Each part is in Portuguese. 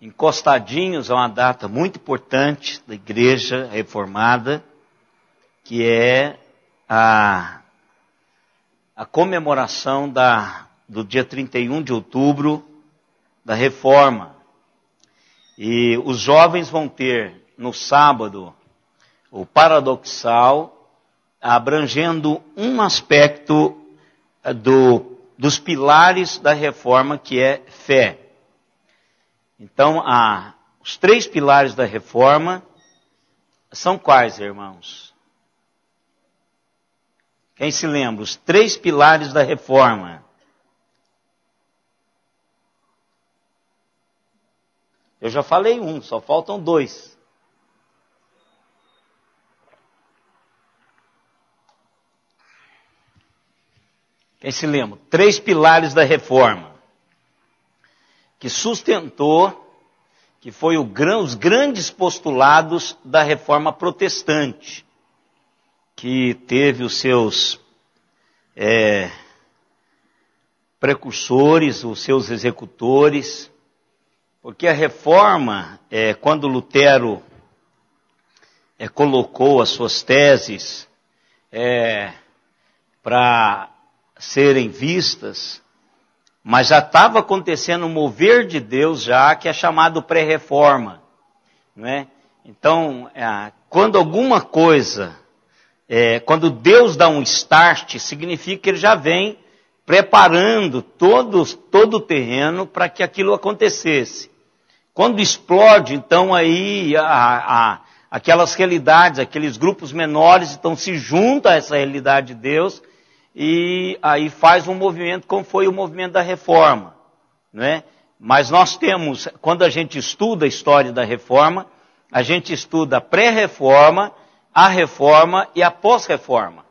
encostadinhos a uma data muito importante da Igreja Reformada, que é a comemoração do dia 31 de outubro da Reforma. E os jovens vão ter no sábado o paradoxal, abrangendo um aspecto dos pilares da Reforma, que é fé. Então, os 3 pilares da Reforma são quais, irmãos? Quem se lembra? Os 3 pilares da Reforma. Eu já falei um, só faltam 2. Quem se lembra? 3 pilares da Reforma, que sustentou, que foi os grandes postulados da Reforma Protestante, que teve os seus precursores, os seus executores, porque a Reforma, quando Lutero colocou as suas teses para serem vistas, mas já estava acontecendo um mover de Deus já, que é chamado pré-reforma, não é? Então, quando alguma coisa, quando Deus dá um start, significa que Ele já vem preparando todo o terreno para que aquilo acontecesse. Quando explode, então aí aquelas realidades, aqueles grupos menores, então se juntam a essa realidade de Deus, e aí faz um movimento como foi o movimento da Reforma, não é? Mas nós temos, quando a gente estuda a história da Reforma, a gente estuda a pré-reforma, a Reforma e a pós-reforma.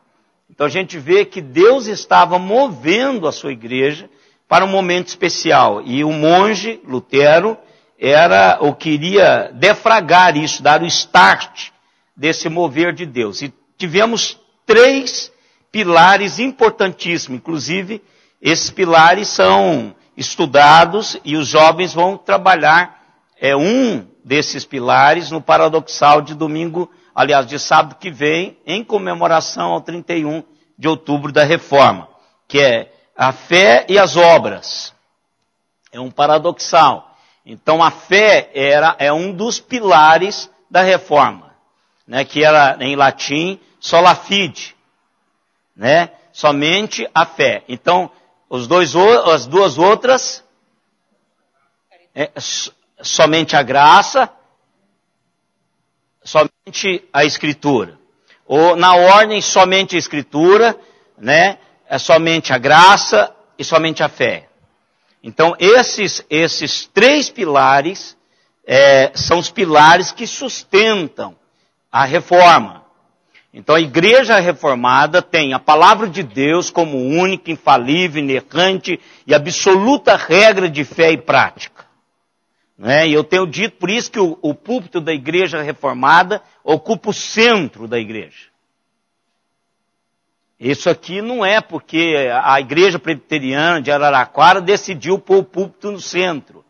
Então a gente vê que Deus estava movendo a sua igreja para um momento especial, e o monge Lutero queria defragar isso, dar o start desse mover de Deus. E tivemos 3 pilares importantíssimos, inclusive esses pilares são estudados e os jovens vão trabalhar um desses pilares no paradoxal de domingo, aliás, de sábado que vem, em comemoração ao 31 de outubro da Reforma, que é a fé e as obras. É um paradoxal. Então a fé é um dos pilares da Reforma, né, que era em latim sola fide, né? Somente a fé. Então, as 2 outras, somente a graça, somente a Escritura. Ou na ordem, somente a Escritura, né? Somente a graça e somente a fé. Então, esses 3 pilares são os pilares que sustentam a Reforma. Então a Igreja Reformada tem a Palavra de Deus como única, infalível, inerrante e absoluta regra de fé e prática. E eu tenho dito por isso que o púlpito da Igreja Reformada ocupa o centro da igreja. Isso aqui não é porque a Igreja Presbiteriana de Araraquara decidiu pôr o púlpito no centro.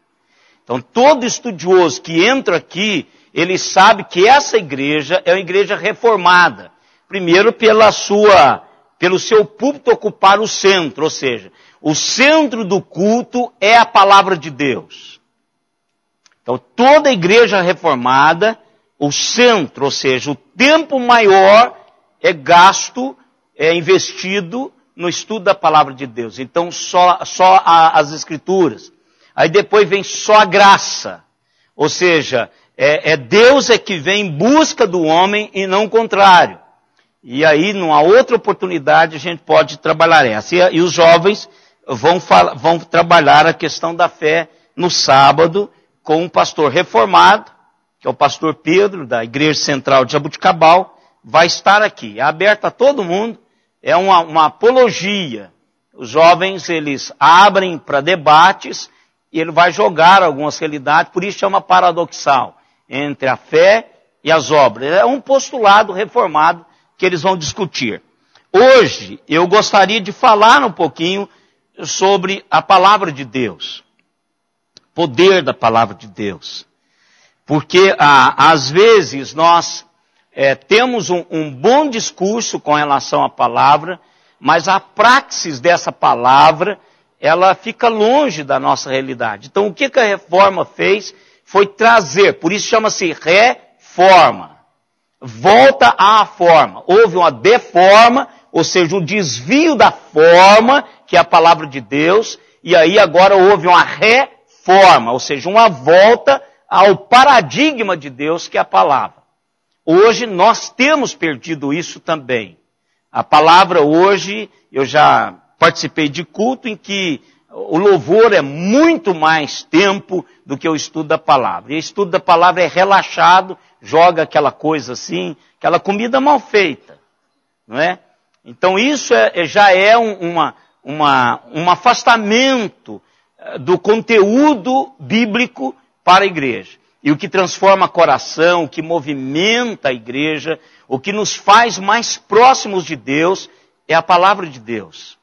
Então todo estudioso que entra aqui, ele sabe que essa igreja é uma igreja reformada. Primeiro pelo seu púlpito ocupar o centro, ou seja, o centro do culto é a palavra de Deus. Então toda igreja reformada, o centro, ou seja, o tempo maior é gasto, é investido no estudo da palavra de Deus. Então só as Escrituras. Aí depois vem só a graça, ou seja, Deus que vem em busca do homem e não o contrário. E aí, numa outra oportunidade, a gente pode trabalhar essa. E os jovens vão trabalhar a questão da fé no sábado com um pastor reformado, que é o pastor Pedro, da Igreja Central de Jaboticabal, vai estar aqui. É aberto a todo mundo, é uma apologia. Os jovens, eles abrem para debates e ele vai jogar algumas realidades, por isso chama paradoxal, entre a fé e as obras. É um postulado reformado que eles vão discutir. Hoje, eu gostaria de falar um pouquinho sobre a palavra de Deus. poder da palavra de Deus. Porque, às vezes, nós temos um bom discurso com relação à palavra, mas a praxis dessa palavra, ela fica longe da nossa realidade. Então, o que a reforma fez foi trazer, por isso chama-se reforma. Volta à forma. Houve uma deforma, ou seja, um desvio da forma, que é a palavra de Deus, e aí agora houve uma reforma, ou seja, uma volta ao paradigma de Deus, que é a palavra. Hoje nós temos perdido isso também. A palavra hoje, eu já participei de culto em que o louvor é muito mais tempo do que o estudo da palavra. E o estudo da palavra é relaxado, joga aquela coisa assim, aquela comida mal feita, não é? Então isso já é um afastamento do conteúdo bíblico para a igreja. E o que transforma coração, o que movimenta a igreja, o que nos faz mais próximos de Deus é a palavra de Deus.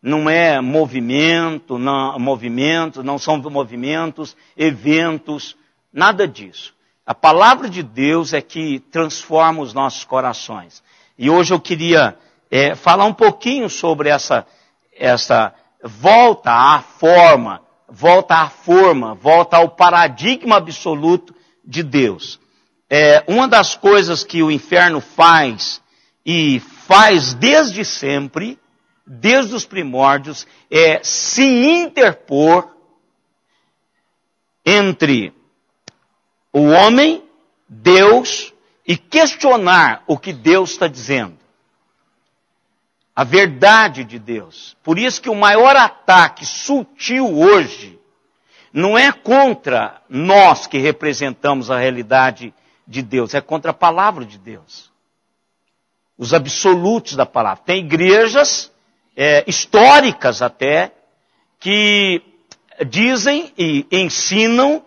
Não é movimento, não são movimentos, eventos, nada disso. A palavra de Deus é que transforma os nossos corações. E hoje eu queria falar um pouquinho sobre essa volta à forma, volta ao paradigma absoluto de Deus. Uma das coisas que o inferno faz, e faz desde sempre, desde os primórdios, é se interpor entre o homem, Deus, e questionar o que Deus está dizendo. A verdade de Deus. Por isso que o maior ataque sutil hoje não é contra nós que representamos a realidade de Deus, é contra a palavra de Deus. Os absolutos da palavra. Tem igrejas históricas até, que dizem e ensinam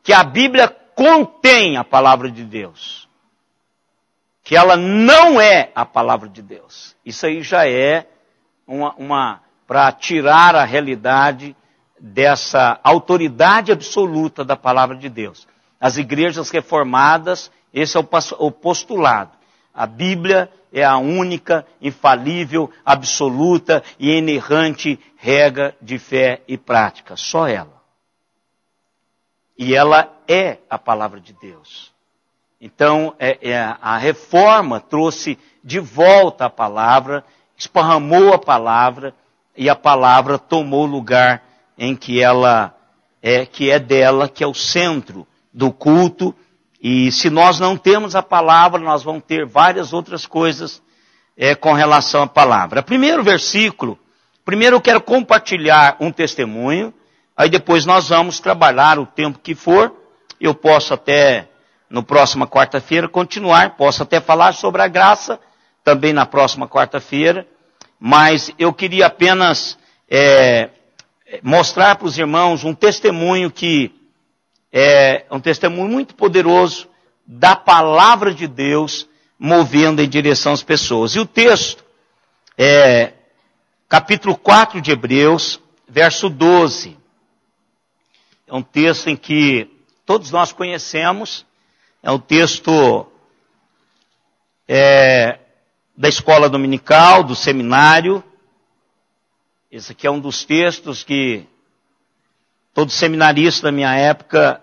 que a Bíblia contém a palavra de Deus. Que ela não é a palavra de Deus. Isso aí já é para tirar a realidade dessa autoridade absoluta da palavra de Deus. As igrejas reformadas, esse é o postulado. A Bíblia é a única, infalível, absoluta e inerrante regra de fé e prática. Só ela. E ela é a palavra de Deus. Então, a reforma trouxe de volta a palavra, esparramou a palavra, e a palavra tomou o lugar em que ela que é dela, que é o centro do culto. E se nós não temos a palavra, nós vamos ter várias outras coisas com relação à palavra. Primeiro versículo, primeiro eu quero compartilhar um testemunho, aí depois nós vamos trabalhar o tempo que for. Eu posso até, no próxima quarta-feira, continuar, posso até falar sobre a graça, também na próxima quarta-feira, mas eu queria apenas mostrar para os irmãos um testemunho que é um testemunho muito poderoso da palavra de Deus movendo em direção às pessoas. E o texto é capítulo 4 de Hebreus, verso 12. É um texto em que todos nós conhecemos, é um texto da escola dominical, do seminário. Esse aqui é um dos textos que todo seminarista da minha época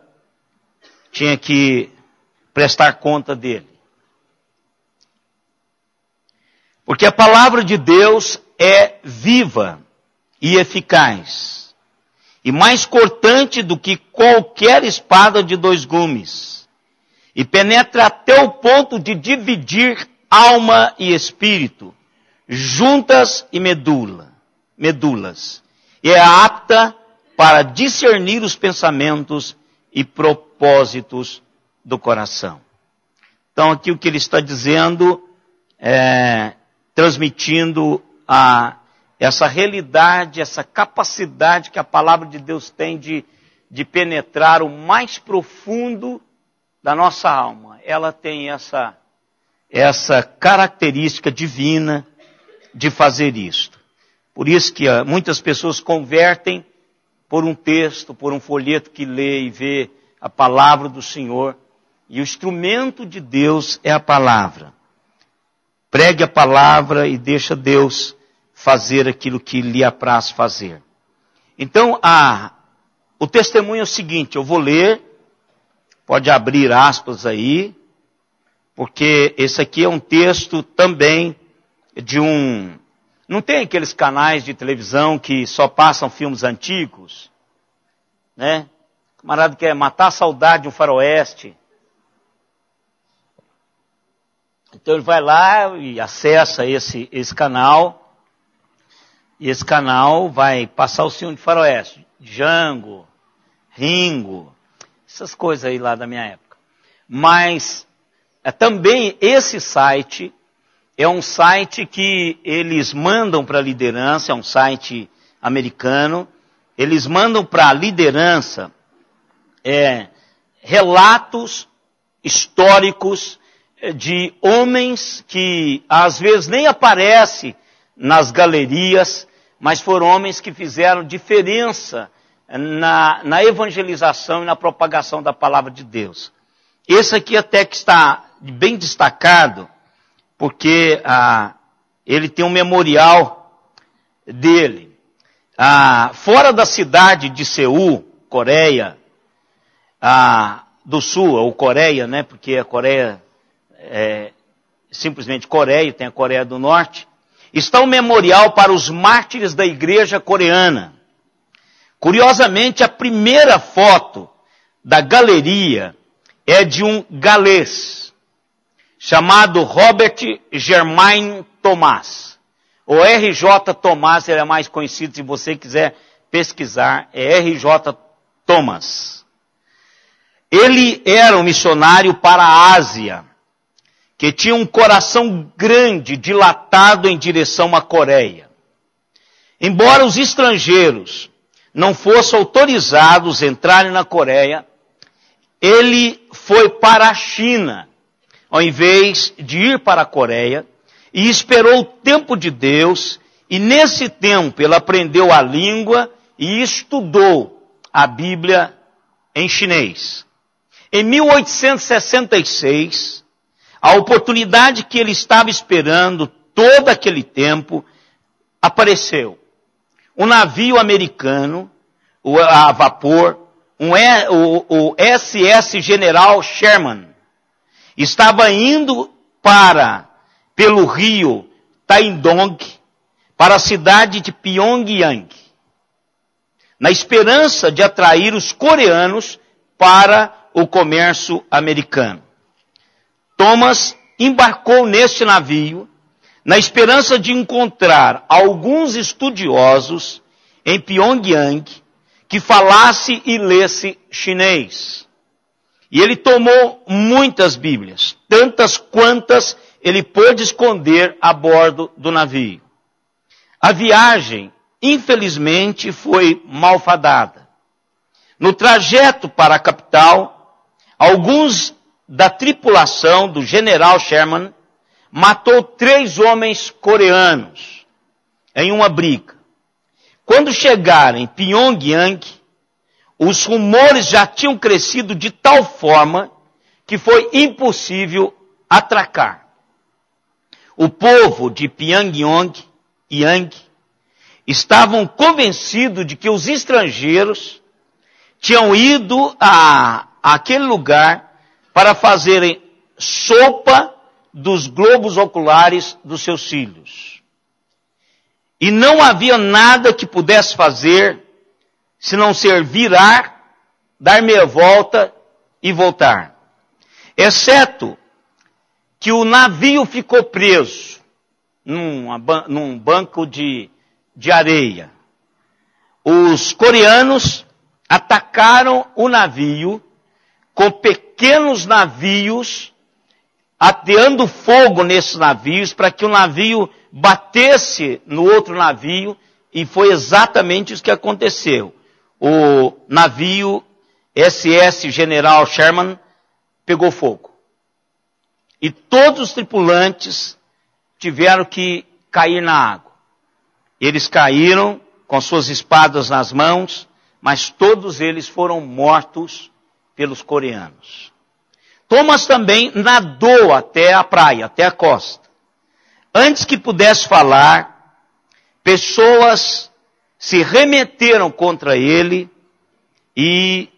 tinha que prestar conta dele. Porque a palavra de Deus é viva e eficaz, e mais cortante do que qualquer espada de 2 gumes, e penetra até o ponto de dividir alma e espírito, juntas e medulas, e é apta para discernir os pensamentos e propósitos do coração. Então aqui o que ele está dizendo transmitindo essa realidade, essa capacidade que a palavra de Deus tem de penetrar o mais profundo da nossa alma. Ela tem essa característica divina de fazer isto. Por isso que muitas pessoas convertem por um texto, por um folheto que lê e vê a palavra do Senhor. E o instrumento de Deus é a palavra. Pregue a palavra e deixa Deus fazer aquilo que lhe apraz fazer. Então, o testemunho é o seguinte, eu vou ler, pode abrir aspas aí, porque esse aqui é um texto também de um... Não tem aqueles canais de televisão que só passam filmes antigos, né? O camarada quer matar a saudade de um faroeste. Então ele vai lá e acessa esse canal, e esse canal vai passar o filme de faroeste, Django, Ringo, essas coisas aí lá da minha época. Mas também esse site é um site que eles mandam para a liderança, é um site americano, eles mandam para a liderança relatos históricos de homens que às vezes nem aparecem nas galerias, mas foram homens que fizeram diferença na evangelização e na propagação da palavra de Deus. Esse aqui até que está bem destacado, porque ele tem um memorial dele. Fora da cidade de Seul, Coreia do Sul, ou Coreia, né? Porque a Coreia simplesmente Coreia, tem a Coreia do Norte, está um memorial para os mártires da igreja coreana. Curiosamente, a primeira foto da galeria é de um galês, chamado Robert Germain Thomas. O R.J. Thomas, ele é mais conhecido, se você quiser pesquisar, é R.J. Thomas. Ele era um missionário para a Ásia, que tinha um coração grande, dilatado em direção à Coreia. Embora os estrangeiros não fossem autorizados a entrarem na Coreia, ele foi para a China, ao invés de ir para a Coreia, e esperou o tempo de Deus, e nesse tempo ele aprendeu a língua e estudou a Bíblia em chinês. Em 1866, a oportunidade que ele estava esperando todo aquele tempo apareceu. Um navio americano, a vapor, o SS General Sherman, estava indo pelo rio Taedong, para a cidade de Pyongyang, na esperança de atrair os coreanos para o comércio americano. Thomas embarcou neste navio na esperança de encontrar alguns estudiosos em Pyongyang que falasse e lesse chinês. E ele tomou muitas Bíblias, tantas quantas ele pôde esconder a bordo do navio. A viagem, infelizmente, foi malfadada. No trajeto para a capital, alguns da tripulação do general Sherman matou 3 homens coreanos em uma briga. Quando chegaram em Pyongyang, os rumores já tinham crescido de tal forma que foi impossível atracar. O povo de Pyongyang estavam convencidos de que os estrangeiros tinham ido àquele lugar para fazerem sopa dos globos oculares dos seus filhos. E não havia nada que pudesse fazer, senão ser virar, dar meia volta e voltar. Exceto que o navio ficou preso num banco de areia. Os coreanos atacaram o navio com pequenos navios, ateando fogo nesses navios, para que o navio batesse no outro navio, e foi exatamente isso que aconteceu. O navio SS General Sherman pegou fogo. E todos os tripulantes tiveram que cair na água. Eles caíram com suas espadas nas mãos, mas todos eles foram mortos pelos coreanos. Thomas também nadou até a praia, até a costa. Antes que pudesse falar, pessoas se remeteram contra ele e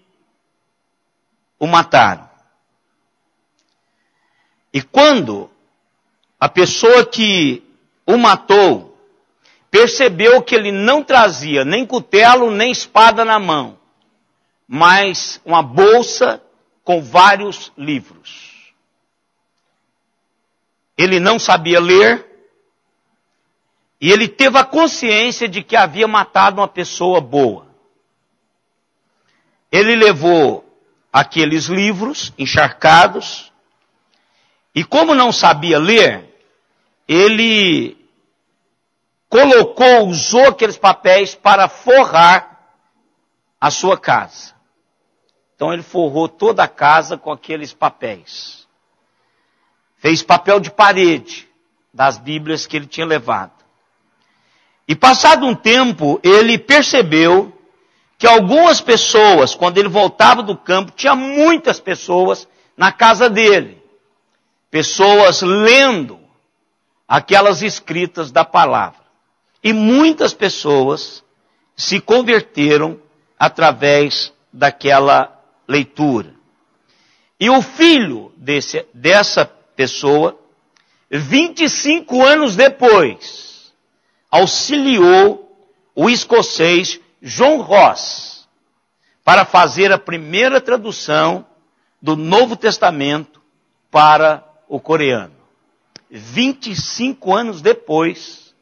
o mataram. E quando a pessoa que o matou percebeu que ele não trazia nem cutelo, nem espada na mão, mas uma bolsa com vários livros. Ele não sabia ler, e ele teve a consciência de que havia matado uma pessoa boa. Ele levou aqueles livros encharcados, e como não sabia ler, ele usou aqueles papéis para forrar a sua casa. Então ele forrou toda a casa com aqueles papéis. Fez papel de parede das Bíblias que ele tinha levado. E passado um tempo, ele percebeu que algumas pessoas, quando ele voltava do campo, tinha muitas pessoas na casa dele. Pessoas lendo aquelas escritas da palavra. E muitas pessoas se converteram através daquela leitura. E o filho dessa pessoa, 25 anos depois, auxiliou o escocês John Ross para fazer a primeira tradução do Novo Testamento para o coreano. 25 anos depois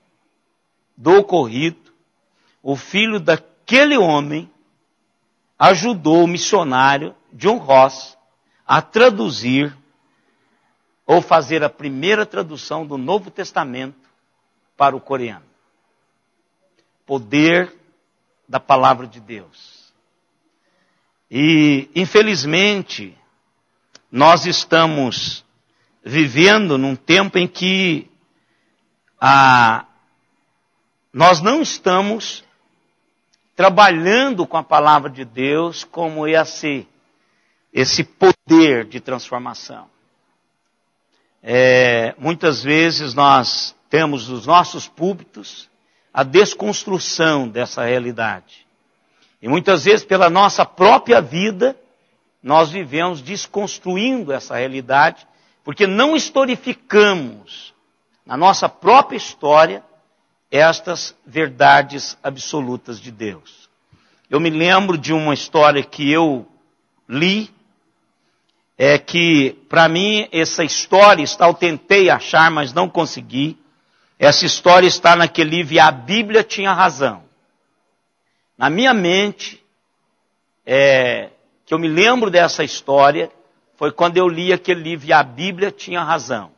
do ocorrido, o filho daquele homem ajudou o missionário John Ross a traduzir ou fazer a primeira tradução do Novo Testamento para o coreano. Poder da palavra de Deus. E, infelizmente, nós estamos vivendo num tempo em que nós não estamos trabalhando com a palavra de Deus como esse poder de transformação. Muitas vezes nós temos nos nossos púlpitos a desconstrução dessa realidade. E muitas vezes pela nossa própria vida, nós vivemos desconstruindo essa realidade, porque não historificamos na nossa própria história estas verdades absolutas de Deus. Eu me lembro de uma história que eu li, que para mim essa história eu tentei achar, mas não consegui. Essa história está naquele livro E a Bíblia Tinha Razão. Na minha mente, que eu me lembro dessa história, foi quando eu li aquele livro E a Bíblia Tinha Razão.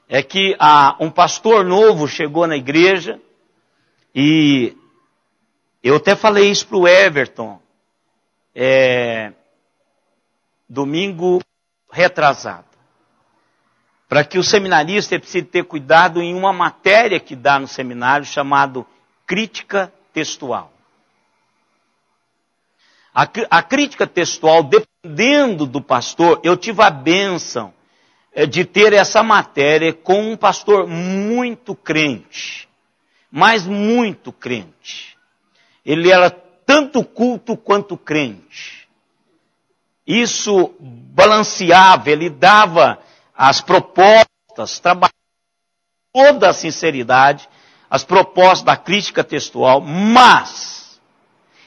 É que um pastor novo chegou na igreja e eu até falei isso para o Everton, domingo retrasado. Para que o seminarista precise ter cuidado em uma matéria que dá no seminário chamado crítica textual. A crítica textual, dependendo do pastor, eu tive a bênção de ter essa matéria com um pastor muito crente, mas muito crente. Ele era tanto culto quanto crente. Isso balanceava, ele dava as propostas, trabalhava com toda a sinceridade, as propostas da crítica textual, mas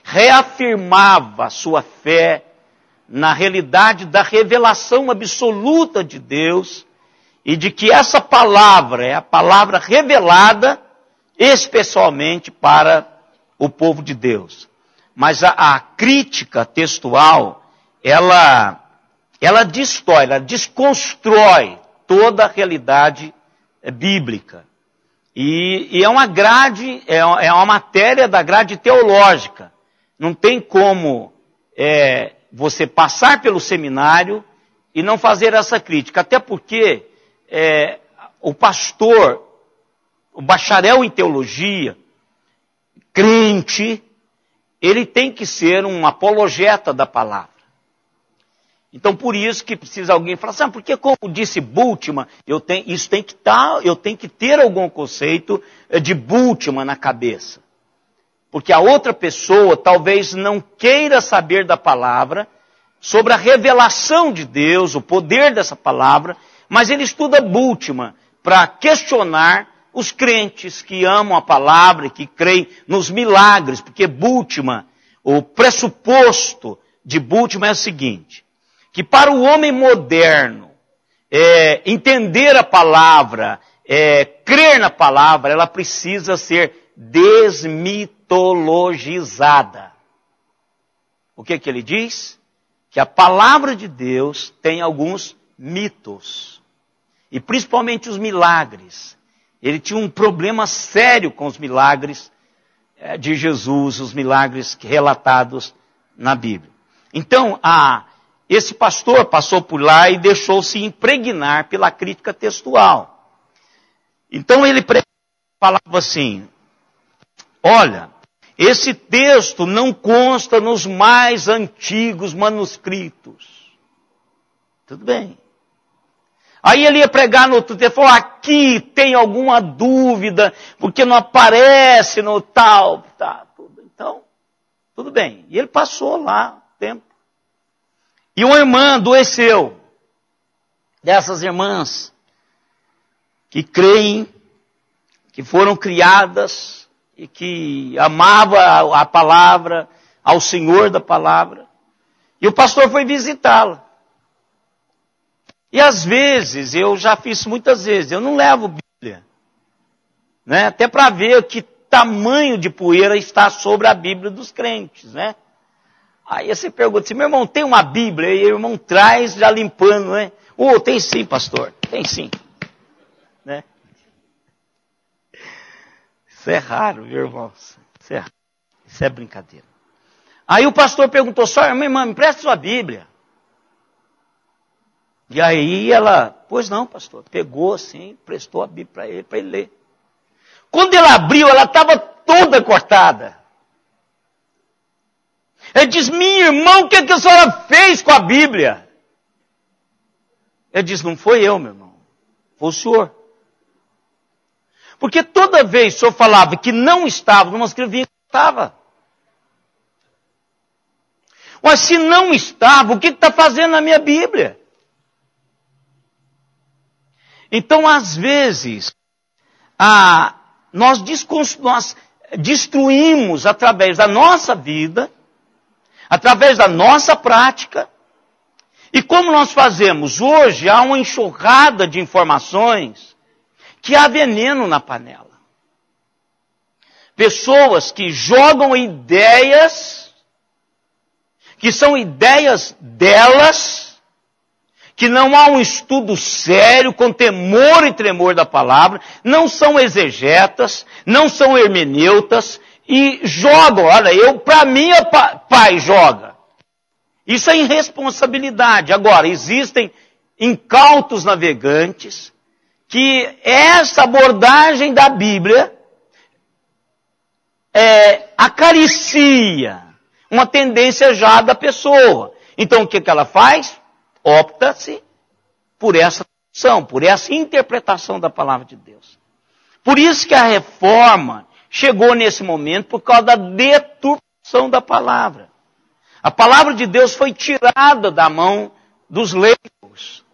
reafirmava a sua fé na realidade da revelação absoluta de Deus e de que essa palavra é a palavra revelada especialmente para o povo de Deus. Mas a crítica textual, ela destrói, ela desconstrói toda a realidade bíblica. E é uma grade, é uma matéria da grade teológica. Não tem como você passar pelo seminário e não fazer essa crítica. Até porque o pastor, o bacharel em teologia, crente, ele tem que ser um apologeta da palavra. Então, por isso que precisa alguém falar assim, porque como disse Bultmann, eu tenho que ter algum conceito de Bultmann na cabeça. Porque a outra pessoa talvez não queira saber da palavra, sobre a revelação de Deus, o poder dessa palavra, mas ele estuda Bultmann para questionar os crentes que amam a palavra e que creem nos milagres, porque Bultmann, o pressuposto de Bultmann é o seguinte, que para o homem moderno, entender a palavra, crer na palavra, ela precisa ser desmitologizada. O que ele diz? Que a palavra de Deus tem alguns mitos. E principalmente os milagres. Ele tinha um problema sério com os milagres de Jesus, os milagres relatados na Bíblia. Então, esse pastor passou por lá e deixou-se impregnar pela crítica textual. Então ele falava assim, olha, esse texto não consta nos mais antigos manuscritos. Tudo bem. Aí ele ia pregar no outro texto, falou, aqui tem alguma dúvida, porque não aparece no tal, tudo. Então, tudo bem. E ele passou lá o tempo. E uma irmã adoeceu, dessas irmãs que creem, que foram criadas e que amavam a palavra, ao Senhor da palavra. E o pastor foi visitá-la. E às vezes, eu já fiz muitas vezes, eu não levo Bíblia, né? Até para ver que tamanho de poeira está sobre a Bíblia dos crentes, né? Aí você pergunta assim, meu irmão, tem uma Bíblia? E o irmão traz, já limpando, né? Tem sim, pastor, tem sim. Né? Isso é raro, viu, irmãos? Isso é brincadeira. Aí o pastor perguntou, só, minha irmã, me presta sua Bíblia. E aí ela, pois não, pastor, pegou assim, prestou a Bíblia para ele ler. Quando ele abriu, ela estava toda cortada. Ele diz, minha irmã, o que a senhora fez com a Bíblia? Ele diz, não foi eu, meu irmão, foi o senhor. Porque toda vez que o senhor falava que não estava, não escrevia que estava. Mas se não estava, o que está fazendo na minha Bíblia? Então, às vezes, nós destruímos através da nossa vida, através da nossa prática. E como nós fazemos? Hoje há uma enxurrada de informações que há veneno na panela. Pessoas que jogam ideias, que são ideias delas, que não há um estudo sério, com temor e tremor da palavra, não são exegetas, não são hermeneutas, e jogam, olha, para mim pai joga. Isso é irresponsabilidade. Agora, existem incautos navegantes que essa abordagem da Bíblia acaricia uma tendência já da pessoa. Então, o que ela faz? Opta-se por essa opção, por essa interpretação da palavra de Deus. Por isso que a reforma chegou nesse momento por causa da deturpação da palavra. A palavra de Deus foi tirada da mão dos leigos.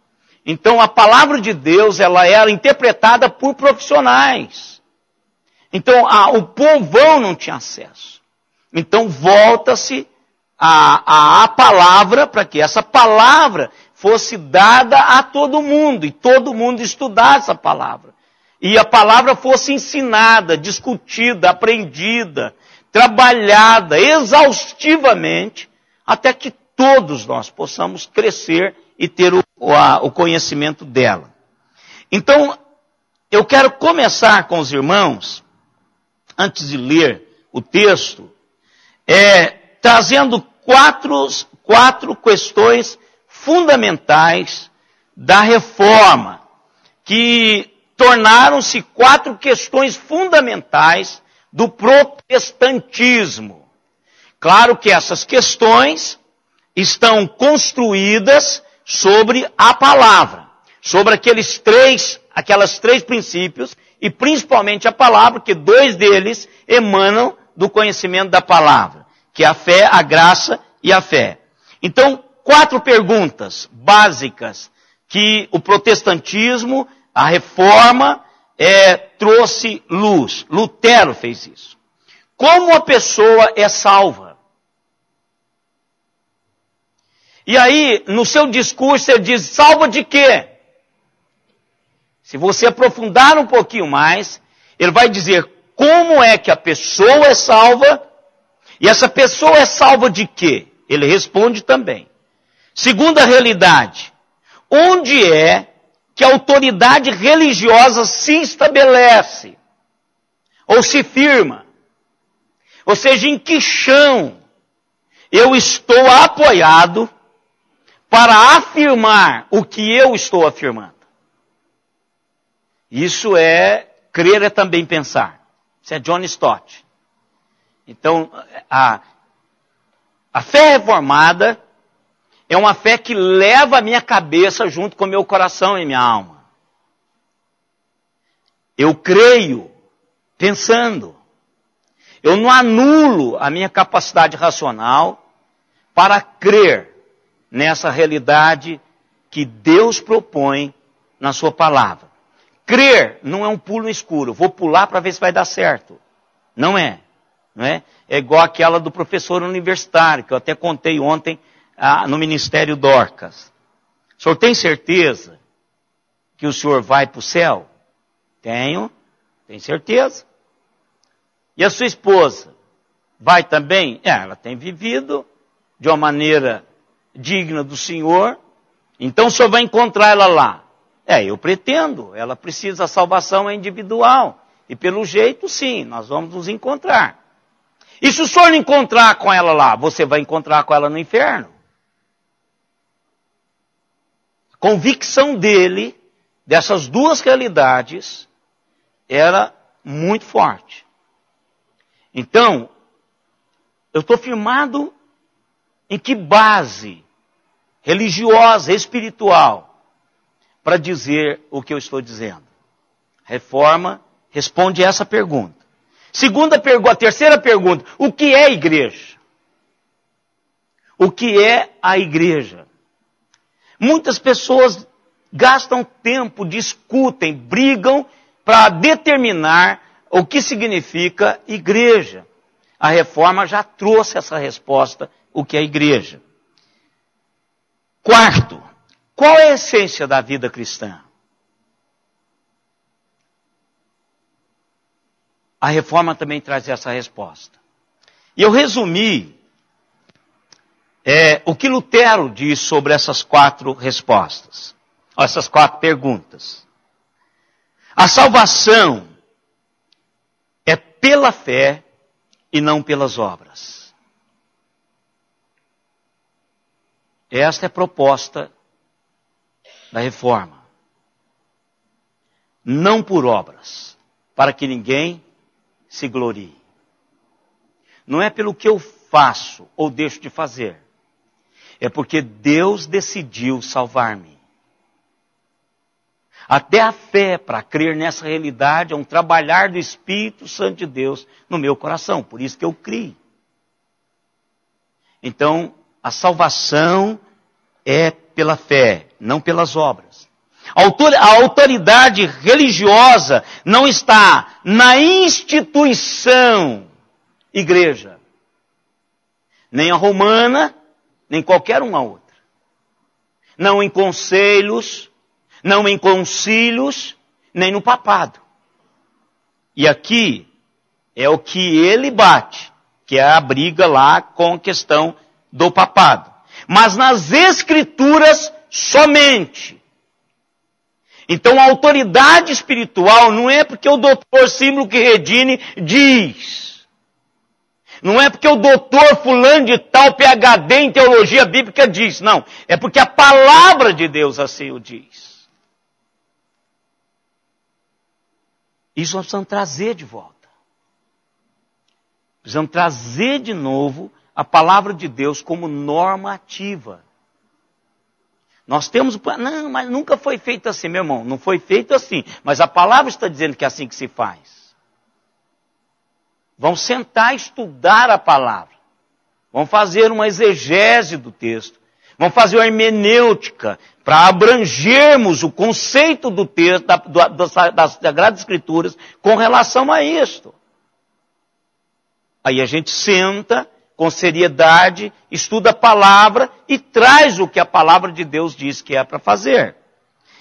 Então a palavra de Deus, ela era interpretada por profissionais. Então o povão não tinha acesso. Então volta-se a palavra para que essa palavra fosse dada a todo mundo. E todo mundo estudasse essa palavra. E a palavra fosse ensinada, discutida, aprendida, trabalhada exaustivamente, até que todos nós possamos crescer e ter o conhecimento dela. Então, eu quero começar com os irmãos, antes de ler o texto, trazendo quatro questões fundamentais da reforma, que tornaram-se 4 questões fundamentais do protestantismo. Claro que essas questões estão construídas sobre a palavra, sobre aquelas três princípios, e principalmente a palavra, que 2 deles emanam do conhecimento da palavra, que é a fé, a graça e a fé. Então, 4 perguntas básicas que o protestantismo, a reforma, trouxe luz. Lutero fez isso. Como a pessoa é salva? E aí, no seu discurso, ele diz, salva de quê? Se você aprofundar um pouquinho mais, ele vai dizer como é que a pessoa é salva, e essa pessoa é salva de quê? Ele responde também. Segunda realidade, onde é que a autoridade religiosa se estabelece, ou se firma? Ou seja, em que chão eu estou apoiado para afirmar o que eu estou afirmando? Isso crer é também pensar. Isso é John Stott. Então, a fé reformada é uma fé que leva a minha cabeça junto com o meu coração e minha alma. Eu creio pensando. Eu não anulo a minha capacidade racional para crer nessa realidade que Deus propõe na sua palavra. Crer não é um pulo no escuro. Vou pular para ver se vai dar certo. Não é. Não é? É igual aquela do professor universitário, que eu até contei ontem no Ministério Dorcas. O senhor tem certeza que o senhor vai para o céu? Tenho certeza. E a sua esposa vai também? Ela tem vivido de uma maneira digna do Senhor, então o senhor vai encontrar ela lá. Eu pretendo, ela precisa, a salvação é individual, e pelo jeito sim, nós vamos nos encontrar. E se o senhor não encontrar com ela lá, você vai encontrar com ela no inferno. A convicção dele, dessas 2 realidades, era muito forte. Então, eu estou firmado em que base religiosa, espiritual, para dizer o que eu estou dizendo? Reforma responde essa pergunta. A terceira pergunta, o que é igreja? O que é a igreja? Muitas pessoas gastam tempo, discutem, brigam para determinar o que significa igreja. A reforma já trouxe essa resposta, o que é igreja. Quarto, qual é a essência da vida cristã? A reforma também traz essa resposta. E eu resumi o que Lutero diz sobre essas 4 respostas, essas 4 perguntas. A salvação é pela fé e não pelas obras. Esta é a proposta da reforma. Não por obras, para que ninguém se glorie. Não é pelo que eu faço ou deixo de fazer. É porque Deus decidiu salvar-me. Até a fé para crer nessa realidade é um trabalhar do Espírito Santo de Deus no meu coração. Por isso que eu criei. Então, a salvação é pela fé, não pelas obras. A autoridade religiosa não está na instituição igreja. Nem a romana, nem qualquer uma outra. Não em conselhos, não em concílios, nem no papado. E aqui é o que ele bate, que é a briga lá com a questão do papado. Mas nas escrituras somente. Então a autoridade espiritual não é porque o doutor Símbolo que Redini diz. Não é porque o doutor fulano de tal, PhD em teologia bíblica diz. Não, é porque a palavra de Deus assim o diz. Isso nós precisamos trazer de volta. Precisamos trazer de novo a palavra de Deus como normativa. Nós temos, não, mas nunca foi feito assim, meu irmão, não foi feito assim, mas a palavra está dizendo que é assim que se faz. Vamos sentar e estudar a palavra. Vamos fazer uma exegese do texto. Vamos fazer uma hermenêutica para abrangermos o conceito do texto, das Sagradas Escrituras com relação a isto. Aí a gente senta com seriedade, estuda a palavra e traz o que a palavra de Deus diz que é para fazer.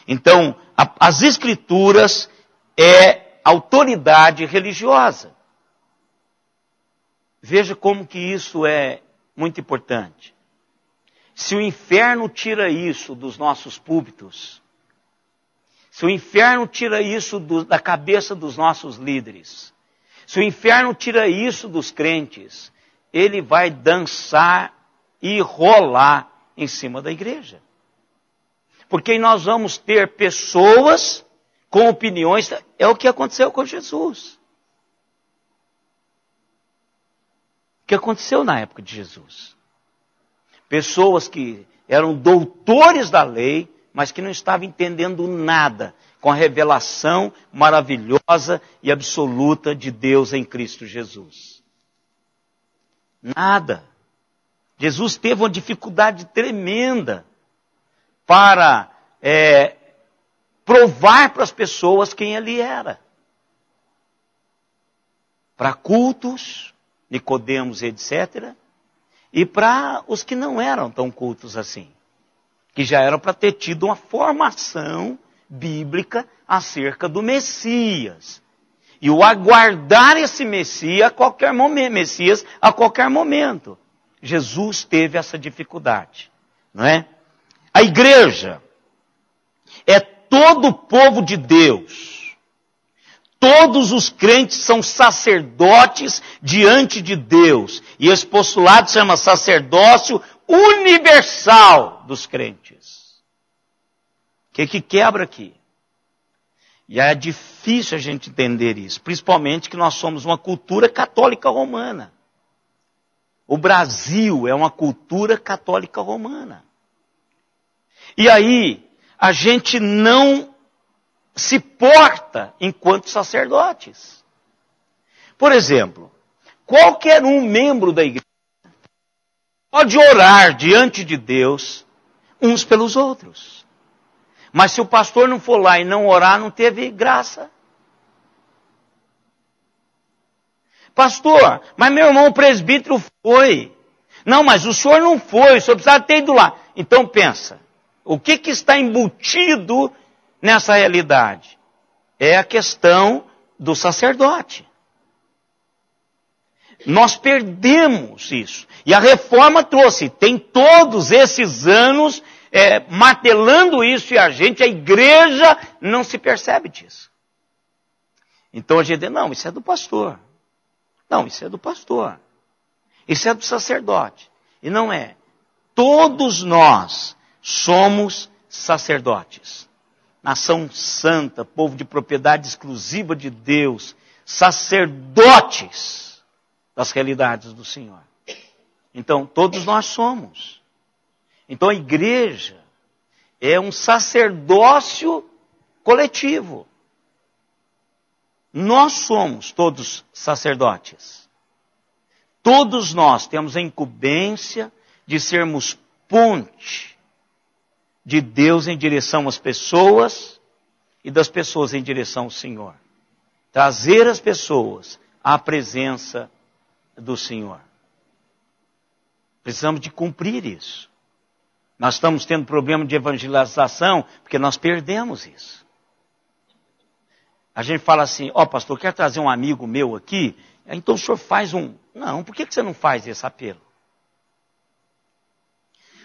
Então, as Escrituras é autoridade religiosa. Veja como que isso é muito importante. Se o inferno tira isso dos nossos púlpitos, se o inferno tira isso da cabeça dos nossos líderes, se o inferno tira isso dos crentes, ele vai dançar e rolar em cima da igreja. Porque nós vamos ter pessoas com opiniões, é o que aconteceu com Jesus. O que aconteceu na época de Jesus? Pessoas que eram doutores da lei, mas que não estavam entendendo nada com a revelação maravilhosa e absoluta de Deus em Cristo Jesus. Nada. Jesus teve uma dificuldade tremenda para provar para as pessoas quem ele era. Para cultos, Nicodemos, etc., e para os que não eram tão cultos assim, que já eram para ter tido uma formação bíblica acerca do Messias. E o aguardar esse Messias a qualquer momento. Jesus teve essa dificuldade, não é? A igreja é todo o povo de Deus. Todos os crentes são sacerdotes diante de Deus. E esse postulado se chama sacerdócio universal dos crentes. O que quebra aqui? E é difícil a gente entender isso. Principalmente que nós somos uma cultura católica romana. O Brasil é uma cultura católica romana. E aí, a gente não se porta enquanto sacerdotes. Por exemplo, qualquer um membro da igreja pode orar diante de Deus uns pelos outros. Mas se o pastor não for lá e não orar, não teve graça. Pastor, mas meu irmão presbítero foi. Não, mas o senhor não foi, o senhor precisava ter ido lá. Então pensa, o que está embutido nessa realidade? É a questão do sacerdote. Nós perdemos isso. E a reforma trouxe, tem todos esses anos martelando isso e a igreja não se percebe disso. Então a gente diz, não, isso é do pastor. Não, isso é do pastor. Isso é do sacerdote. E não é. Todos nós somos sacerdotes. Nação santa, povo de propriedade exclusiva de Deus, sacerdotes das realidades do Senhor. Então, todos nós somos. Então, a igreja é um sacerdócio coletivo. Nós somos todos sacerdotes. Todos nós temos a incumbência de sermos ponte de Deus em direção às pessoas e das pessoas em direção ao Senhor. Trazer as pessoas à presença do Senhor. Precisamos de cumprir isso. Nós estamos tendo problema de evangelização porque nós perdemos isso. A gente fala assim, pastor, quer trazer um amigo meu aqui? Então o senhor faz um... Não, por que você não faz esse apelo?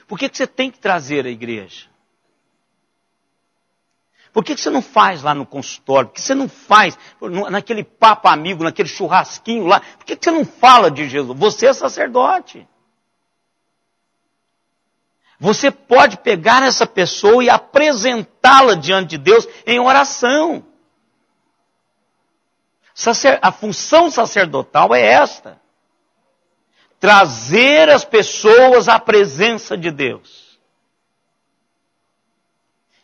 Por que você tem que trazer a igreja? Por que você não faz lá no consultório? Por que você não faz naquele papo amigo, naquele churrasquinho lá? Por que você não fala de Jesus? Você é sacerdote. Você pode pegar essa pessoa e apresentá-la diante de Deus em oração. A função sacerdotal é esta. trazer as pessoas à presença de Deus.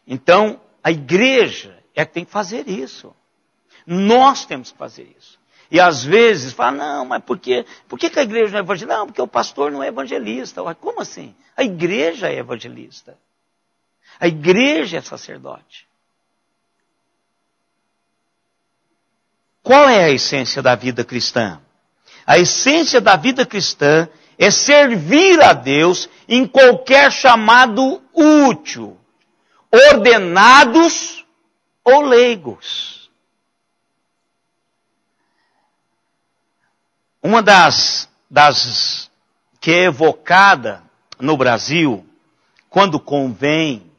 Então, a igreja é que tem que fazer isso. Nós temos que fazer isso. E às vezes fala, não, mas por que a igreja não é evangelista? Não, porque o pastor não é evangelista. Como assim? A igreja é evangelista. A igreja é sacerdote. Qual é a essência da vida cristã? A essência da vida cristã é servir a Deus em qualquer chamado útil, ordenados ou leigos. Uma das que é evocada no Brasil, quando convém,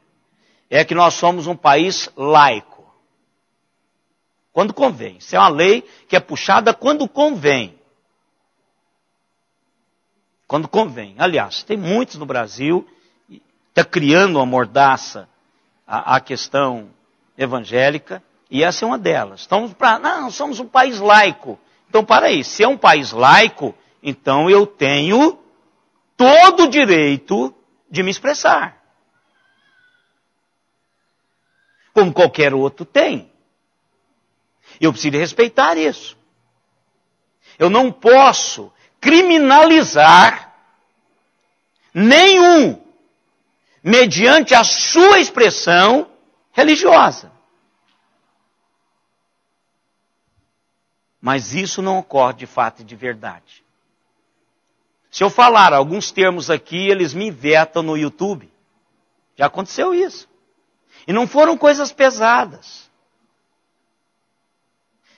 é que nós somos um país laico. Quando convém. Isso é uma lei que é puxada quando convém. Quando convém. Aliás, tem muitos no Brasil, está criando uma mordaça à questão evangélica, e essa é uma delas. Não, somos um país laico. Então, para aí, se é um país laico, então eu tenho todo o direito de me expressar. Como qualquer outro tem. Eu preciso respeitar isso. Eu não posso criminalizar nenhum mediante a sua expressão religiosa. Mas isso não ocorre de fato e de verdade. Se eu falar alguns termos aqui, eles me vetam no YouTube. Já aconteceu isso. E não foram coisas pesadas.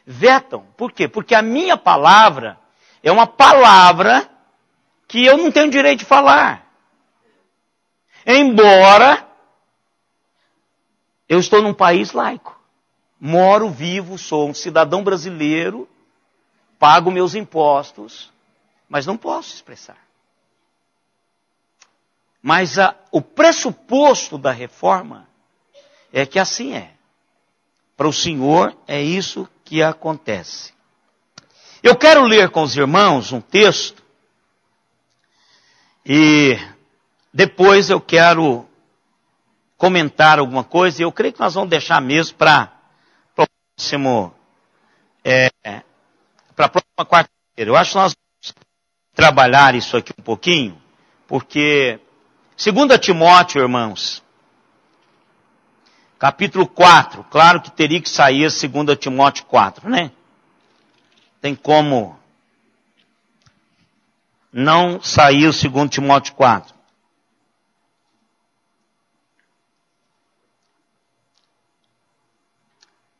Vetam. Por quê? Porque a minha palavra é uma palavra que eu não tenho direito de falar. Embora eu estou num país laico. Moro, vivo, sou um cidadão brasileiro, pago meus impostos, mas não posso expressar. Mas o pressuposto da reforma é que assim é. Para o Senhor é isso que acontece. Eu quero ler com os irmãos um texto e depois eu quero comentar alguma coisa e eu creio que nós vamos deixar mesmo para o próximo, para a próxima quarta-feira. Eu acho que nós vamos trabalhar isso aqui um pouquinho, porque 2 Timóteo, irmãos, capítulo 4, claro que teria que sair 2 Timóteo 4, né? Tem como não sair o 2 Timóteo 4.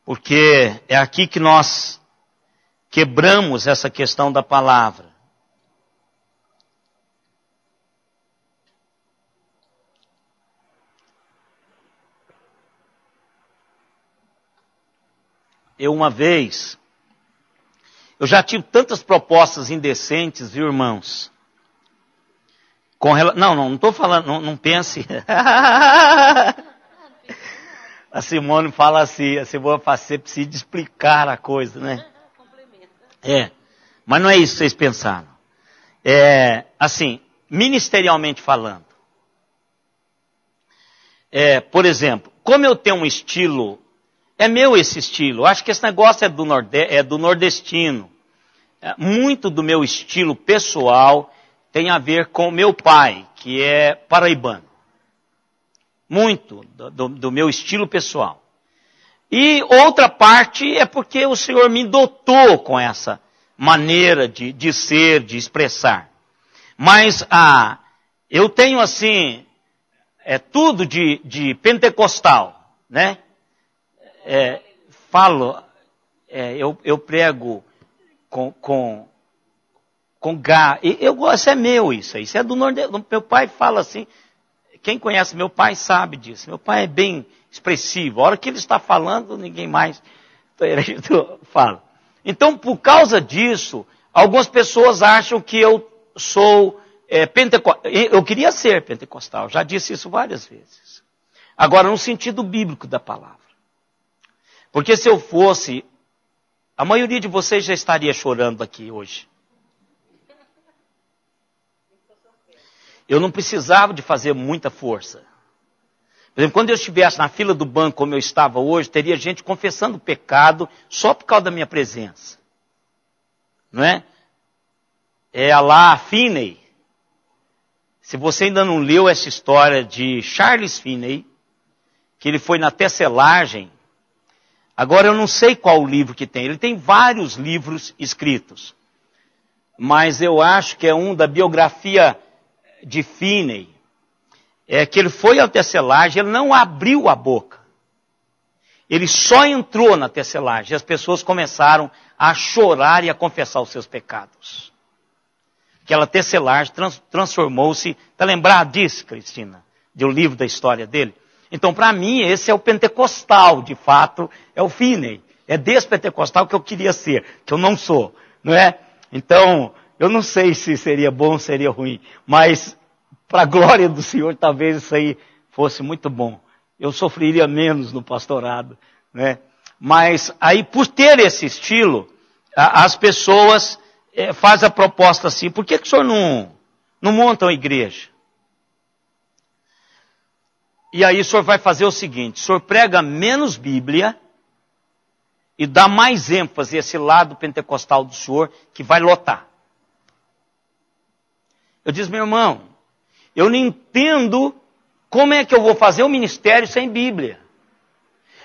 Porque é aqui que nós quebramos essa questão da palavra. Uma vez, eu já tive tantas propostas indecentes, viu, irmãos? Não estou falando, não pense. A Simone fala assim, você precisa explicar a coisa, né? Mas não é isso que vocês pensaram. Assim, ministerialmente falando. Por exemplo, como eu tenho um estilo, é meu esse estilo, acho que esse negócio é do nordestino. Muito do meu estilo pessoal tem a ver com meu pai, que é paraibano. Muito do meu estilo pessoal. E outra parte é porque o Senhor me dotou com essa maneira de ser, de expressar. Mas eu tenho assim, tudo de pentecostal, né? Eu prego com gá. Isso é meu, isso é do Nordeste. Meu pai fala assim. Quem conhece meu pai sabe disso. Meu pai é bem expressivo. A hora que ele está falando, ninguém mais fala. Então, por causa disso, algumas pessoas acham que eu sou pentecostal. Eu queria ser pentecostal, já disse isso várias vezes. Agora, no sentido bíblico da palavra. Porque se eu fosse, a maioria de vocês já estaria chorando aqui hoje. eu não precisava de fazer muita força. Por exemplo, quando eu estivesse na fila do banco como eu estava hoje, teria gente confessando pecado só por causa da minha presença. Não é? É a lá Finney. Se você ainda não leu essa história de Charles Finney, que ele foi na tecelagem, agora eu não sei qual o livro que tem. Ele tem vários livros escritos. Mas eu acho que é um da biografia de Finney. É que ele foi à tecelagem, ele não abriu a boca. Ele só entrou na tecelagem. E as pessoas começaram a chorar e a confessar os seus pecados. Aquela tecelagem transformou-se... Está lembrado disso, Cristina? De um livro da história dele? Então, para mim, esse é o pentecostal, de fato, é o Finney. É desse pentecostal que eu queria ser, que eu não sou, não é? Então, eu não sei se seria bom ou seria ruim, mas para a glória do Senhor, talvez isso aí fosse muito bom. Eu sofreria menos no pastorado, né? Mas aí, por ter esse estilo, as pessoas fazem a proposta assim, por que o senhor não monta uma igreja? E aí o senhor vai fazer o seguinte, o senhor prega menos Bíblia e dá mais ênfase a esse lado pentecostal do senhor, que vai lotar. Eu disse, meu irmão, eu não entendo como é que eu vou fazer o ministério sem Bíblia.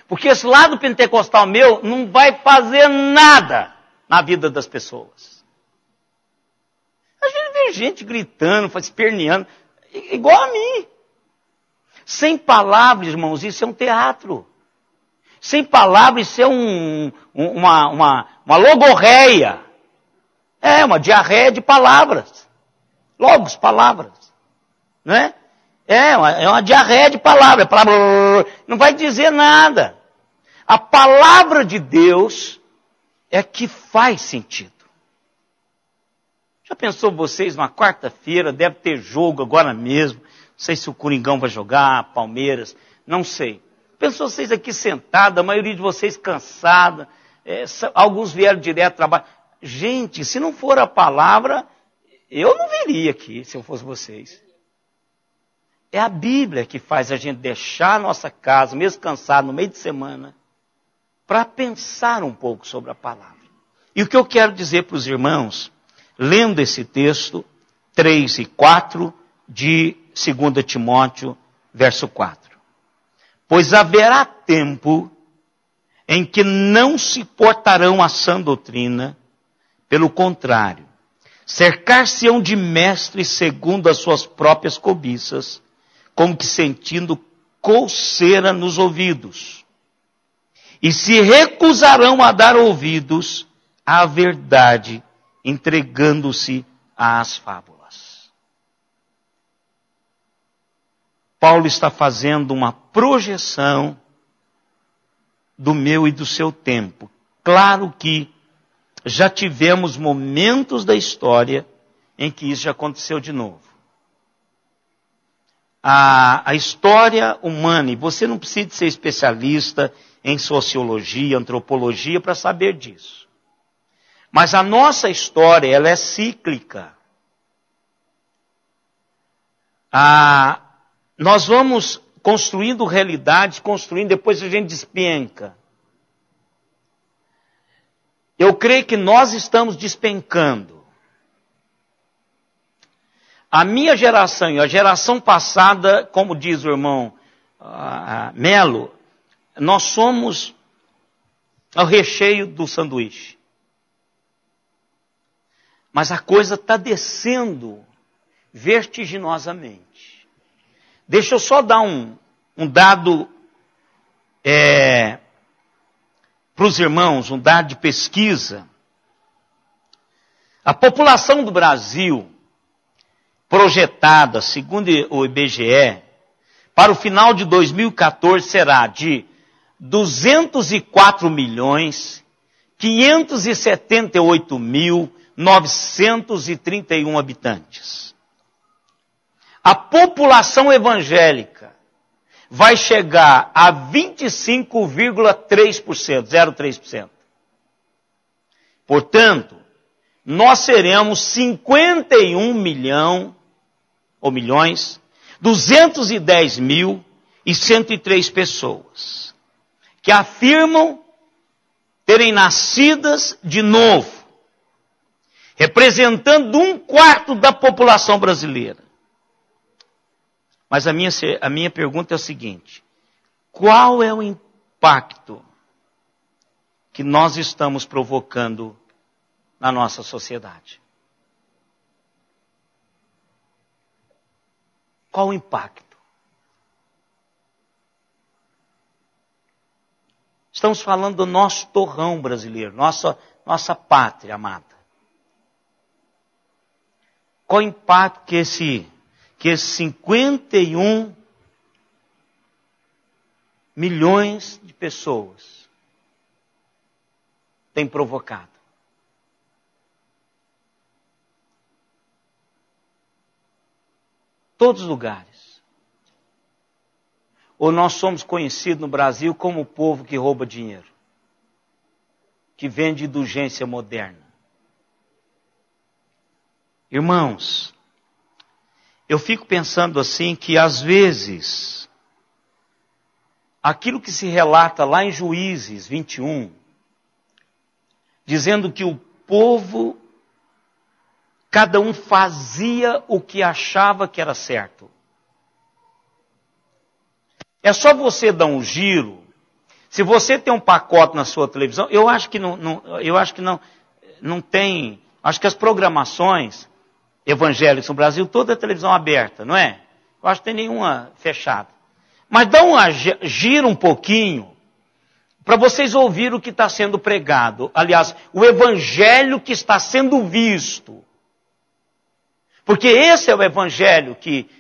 Porque esse lado pentecostal meu não vai fazer nada na vida das pessoas. A gente vê gente gritando, esperneando, igual a mim. Sem palavras, irmãos, isso é um teatro. Sem palavras, isso é uma logorreia. É uma diarreia de palavras. Logos, palavras. Não é? É uma diarreia de palavras. Não vai dizer nada. A palavra de Deus é que faz sentido. Já pensou vocês, numa quarta-feira, deve ter jogo agora mesmo. Não sei se o Coringão vai jogar, Palmeiras, não sei. Pensou vocês aqui sentados, a maioria de vocês cansada, alguns vieram direto do trabalho. Gente, se não for a palavra, eu não viria aqui, se eu fosse vocês. É a Bíblia que faz a gente deixar a nossa casa, mesmo cansado, no meio de semana, para pensar um pouco sobre a palavra. E o que eu quero dizer para os irmãos, lendo esse texto, 3 e 4, de 2 Timóteo, verso 4. Pois haverá tempo em que não se portarão à sã doutrina, pelo contrário, cercar-se-ão de mestres segundo as suas próprias cobiças, como que sentindo coceira nos ouvidos. E se recusarão a dar ouvidos à verdade, entregando-se às fábulas. Paulo está fazendo uma projeção do meu e do seu tempo. Claro que já tivemos momentos da história em que isso já aconteceu de novo. A história humana, e você não precisa ser especialista em sociologia, antropologia para saber disso. Mas a nossa história, ela é cíclica. Nós vamos construindo realidades, depois a gente despenca. Eu creio que nós estamos despencando. A minha geração e a geração passada, como diz o irmão Melo, nós somos o recheio do sanduíche. Mas a coisa está descendo vertiginosamente. Deixa eu só dar um dado para os irmãos, um dado de pesquisa. A população do Brasil, projetada, segundo o IBGE, para o final de 2014 será de 204.578.931 habitantes. A população evangélica vai chegar a 25,3%, 0,3%. Portanto, nós seremos 51 milhão ou milhões, 210.103 pessoas que afirmam terem nascidas de novo, representando 1/4 da população brasileira. Mas a minha pergunta é o seguinte: qual é o impacto que nós estamos provocando na nossa sociedade? Qual o impacto? Estamos falando do nosso torrão brasileiro, nossa pátria amada. Qual o impacto que esses 51 milhões de pessoas têm provocado? Todos os lugares. Ou nós somos conhecidos no Brasil como o povo que rouba dinheiro, que vende indulgência moderna. Irmãos, eu fico pensando assim que às vezes, aquilo que se relata lá em Juízes 21, dizendo que o povo, cada um fazia o que achava que era certo. É só você dar um giro. Se você tem um pacote na sua televisão, eu acho que não tem. Acho que as programações evangélicas no Brasil, toda é televisão aberta, não é? Eu acho que tem nenhuma fechada. Mas dá um giro um pouquinho para vocês ouvirem o que está sendo pregado. Aliás, o evangelho que está sendo visto. Porque esse é o evangelho que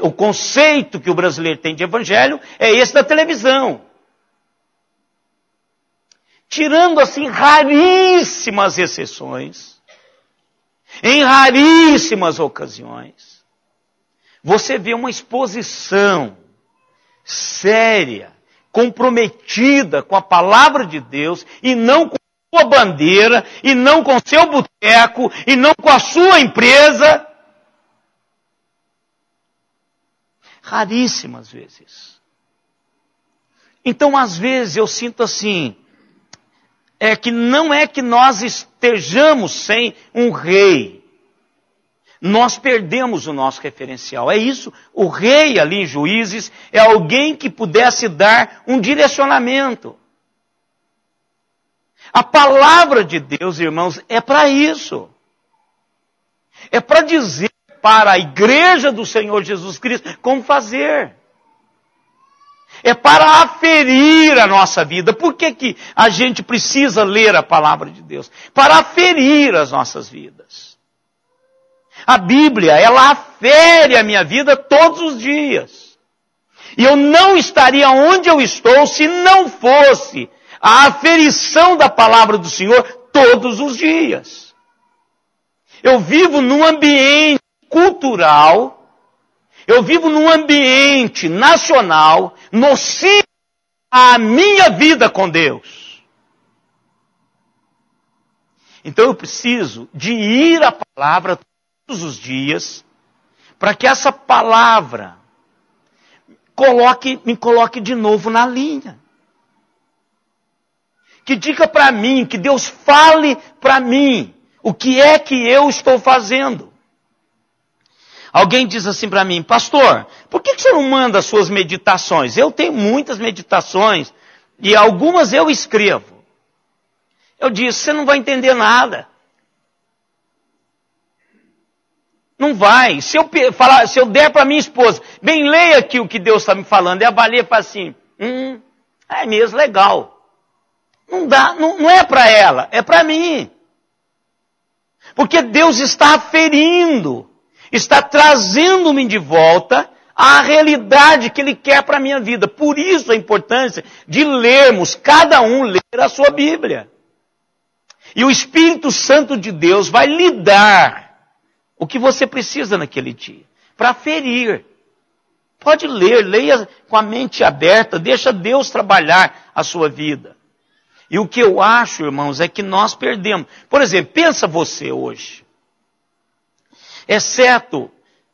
o conceito que o brasileiro tem de evangelho é esse da televisão. Tirando assim raríssimas exceções, em raríssimas ocasiões, você vê uma exposição séria, comprometida com a palavra de Deus e não com a sua bandeira, e não com o seu boteco, e não com a sua empresa. Raríssimas vezes. Então, às vezes, eu sinto assim, não é que nós estejamos sem um rei. Nós perdemos o nosso referencial. É isso, o rei ali em Juízes é alguém que pudesse dar um direcionamento. A palavra de Deus, irmãos, é para isso. É para dizer para a igreja do Senhor Jesus Cristo como fazer. É para aferir a nossa vida. Por que a gente precisa ler a palavra de Deus? Para aferir as nossas vidas. A Bíblia, ela afere a minha vida todos os dias. E eu não estaria onde eu estou se não fosse a aferição da palavra do Senhor todos os dias. Eu vivo num ambiente cultural, eu vivo num ambiente nacional, nocivo à minha vida com Deus. Então eu preciso de ir à palavra todos os dias, para que essa palavra me coloque de novo na linha. Que diga para mim, que Deus fale para mim, o que é que eu estou fazendo. Alguém diz assim para mim: pastor, por que você não manda as suas meditações? Eu tenho muitas meditações e algumas eu escrevo. Eu disse: você não vai entender nada. Não vai. Se eu der para minha esposa, bem, leia aqui o que Deus está me falando, e a baleia fala assim, é mesmo, legal. Não dá, não é para ela, é para mim. Porque Deus está aferindo, está trazendo-me de volta à realidade que Ele quer para a minha vida. Por isso a importância de lermos, cada um ler a sua Bíblia. E o Espírito Santo de Deus vai lhe dar o que você precisa naquele dia, para aferir. Pode ler, leia com a mente aberta, deixa Deus trabalhar a sua vida. E o que eu acho, irmãos, é que nós perdemos. Por exemplo, pensa você hoje. Exceto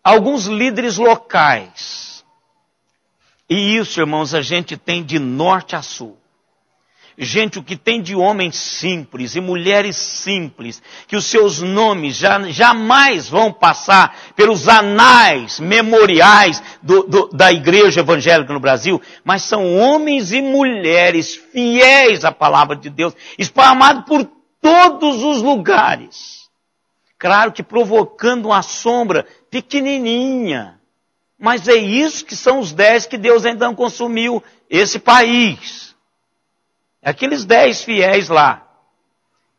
alguns líderes locais. E isso, irmãos, a gente tem de norte a sul. Gente, o que tem de homens simples e mulheres simples, que os seus nomes jamais vão passar pelos anais memoriais da igreja evangélica no Brasil, mas são homens e mulheres fiéis à palavra de Deus, espalhados por todos os lugares. Claro que provocando uma sombra pequenininha, mas é isso que são os 10 que Deus ainda não consumiu esse país. Aqueles 10 fiéis lá,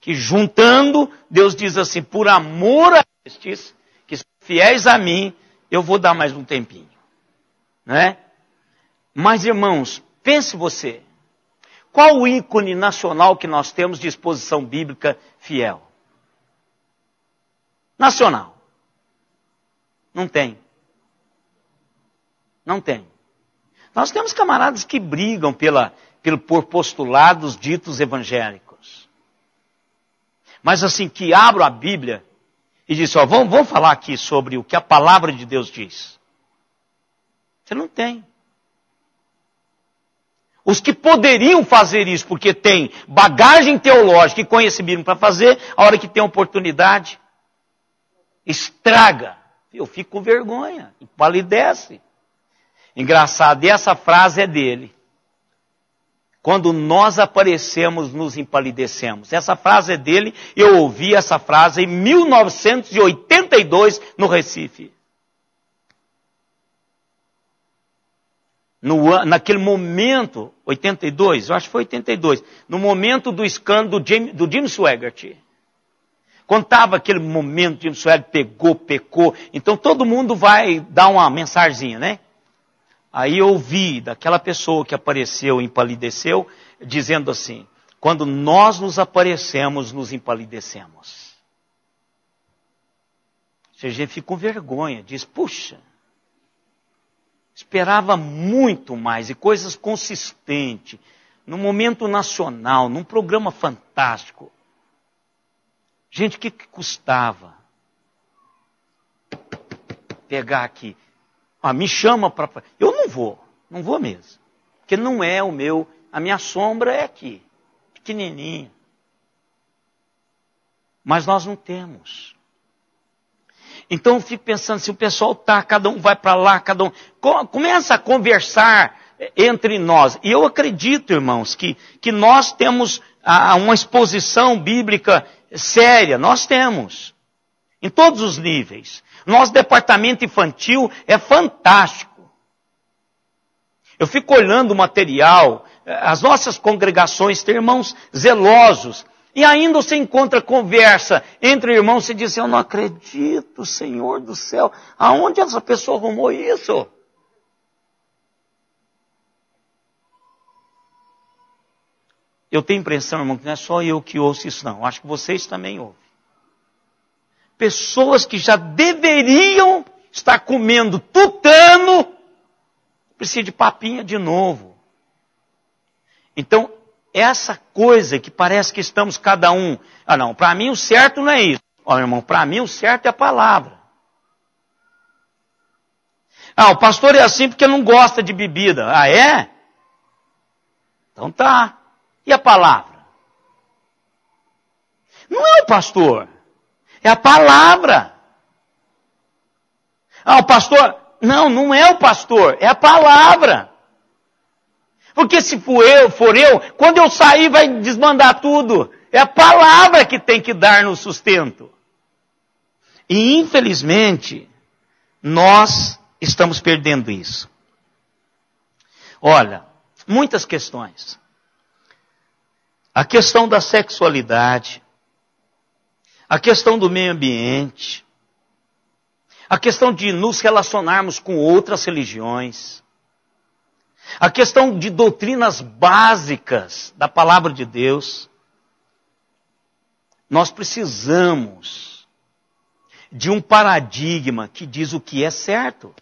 que juntando, Deus diz assim, por amor a estes, que são fiéis a mim, eu vou dar mais um tempinho. Né? Mas, irmãos, pense você, qual o ícone nacional que nós temos de exposição bíblica fiel? Nacional. Não tem. Não tem. Nós temos camaradas que brigam por postulados ditos evangélicos. Mas assim, que abro a Bíblia e diz, vamos falar aqui sobre o que a palavra de Deus diz. Você não tem. Os que poderiam fazer isso, porque tem bagagem teológica e conhecimento para fazer, a hora que tem oportunidade, estraga. Eu fico com vergonha, empalidece. Engraçado, e essa frase é dele. Quando nós aparecemos, nos empalidecemos. Essa frase é dele, eu ouvi essa frase em 1982 no Recife. Naquele momento, 82, eu acho que foi 82, no momento do escândalo do Jim Swaggart. Contava aquele momento, Jim Swaggart pecou, então todo mundo vai dar uma mensagenzinha, né? Aí eu ouvi daquela pessoa que apareceu e empalideceu, dizendo assim, quando nós nos aparecemos, nos empalidecemos. A gente fica com vergonha, diz, puxa, esperava muito mais e coisas consistentes, num momento nacional, num programa fantástico. Gente, o que custava pegar aqui? Me chama para... Eu não vou mesmo. Porque não é o meu... A minha sombra é aqui, pequenininha. Mas nós não temos. Então eu fico pensando, se o pessoal cada um vai para lá, cada um... Começa a conversar entre nós. E eu acredito, irmãos, que nós temos uma exposição bíblica séria. Nós temos. Em todos os níveis. Nosso departamento infantil é fantástico. Eu fico olhando o material, as nossas congregações têm irmãos zelosos, e ainda você encontra conversa entre irmãos, você diz, eu não acredito, Senhor do céu, aonde essa pessoa arrumou isso? Eu tenho a impressão, irmão, que não é só eu que ouço isso, não. Acho que vocês também ouvem. Pessoas que já deveriam estar comendo tutano, precisa de papinha de novo. Então, essa coisa que parece que estamos cada um... não, para mim o certo não é isso. Olha, irmão, para mim o certo é a palavra. O pastor é assim porque não gosta de bebida. É? Então tá. E a palavra? Não é o pastor. É a palavra. O pastor... Não é o pastor, é a palavra. Porque se for eu, quando eu sair vai desmandar tudo. É a palavra que tem que dar no sustento. E infelizmente, nós estamos perdendo isso. Olha, muitas questões. A questão da sexualidade, a questão do meio ambiente, a questão de nos relacionarmos com outras religiões, a questão de doutrinas básicas da palavra de Deus. Nós precisamos de um paradigma que diz o que é certo.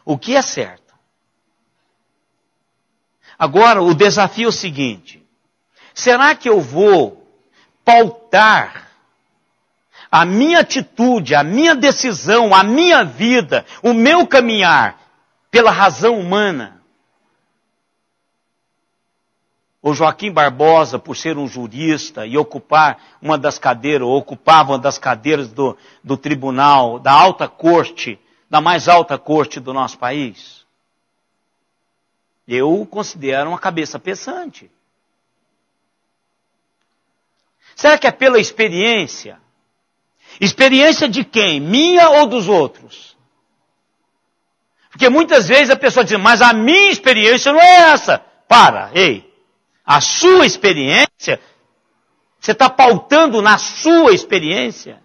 O que é certo. Agora, o desafio é o seguinte. Será que eu vou pautar a minha atitude, a minha decisão, a minha vida, o meu caminhar, pela razão humana. O Joaquim Barbosa, por ser um jurista e ocupar uma das cadeiras, ou ocupava uma das cadeiras do tribunal, da alta corte, da mais alta corte do nosso país, eu o considero uma cabeça pensante. Será que é pela experiência? Experiência de quem? Minha ou dos outros? Porque muitas vezes a pessoa diz, mas a minha experiência não é essa. Para, ei. A sua experiência, você está pautando na sua experiência?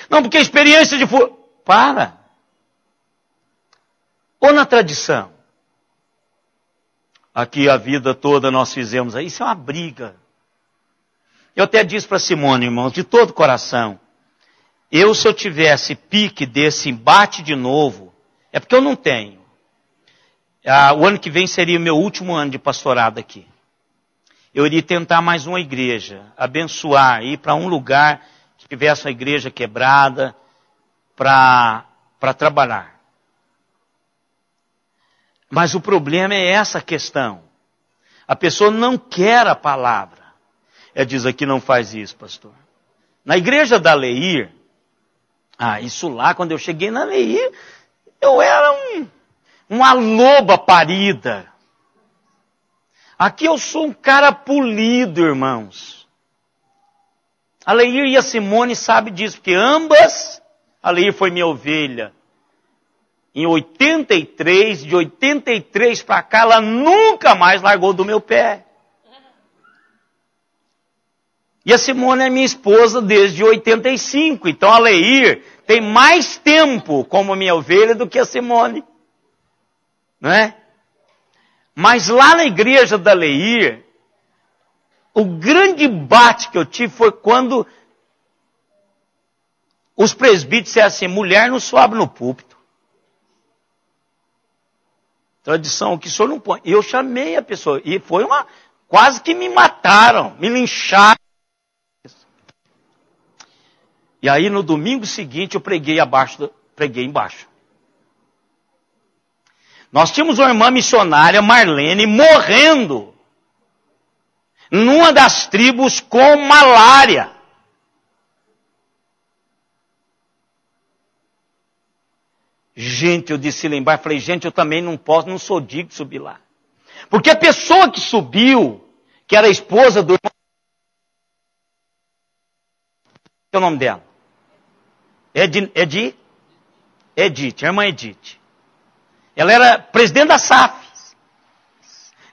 Não, porque a experiência de... Para. Ou na tradição? Aqui a vida toda nós fizemos, isso é uma briga. Eu até disse para Simone, irmãos, de todo coração, se eu tivesse pique desse embate de novo, é porque eu não tenho. O ano que vem seria o meu último ano de pastorado aqui. Eu iria tentar mais uma igreja, abençoar, ir para um lugar que tivesse uma igreja quebrada para trabalhar. Mas o problema é essa questão. A pessoa não quer a palavra. Ela diz aqui, não faz isso, pastor. Na igreja da Leir, isso lá, quando eu cheguei na Leir, eu era uma loba parida. Aqui eu sou um cara polido, irmãos. A Leir e a Simone sabem disso, porque ambas, a Leir foi minha ovelha. Em 83, de 83 para cá, ela nunca mais largou do meu pé. E a Simone é minha esposa desde 85. Então a Leir tem mais tempo como minha ovelha do que a Simone. Não é? Mas lá na igreja da Leir, o grande embate que eu tive foi quando os presbíteros disseram assim, mulher não sobe no púlpito. Tradição que o senhor não põe. Eu chamei a pessoa, e foi quase que me mataram, me lincharam. E aí no domingo seguinte eu preguei embaixo. Nós tínhamos uma irmã missionária, Marlene, morrendo numa das tribos com malária. Gente, eu disse lá embaixo, falei, gente, eu também não posso, não sou digno de subir lá. Porque a pessoa que subiu, que era a esposa do irmão, qual é o nome dela? Edith, a irmã Edith. Ela era presidente da SAF.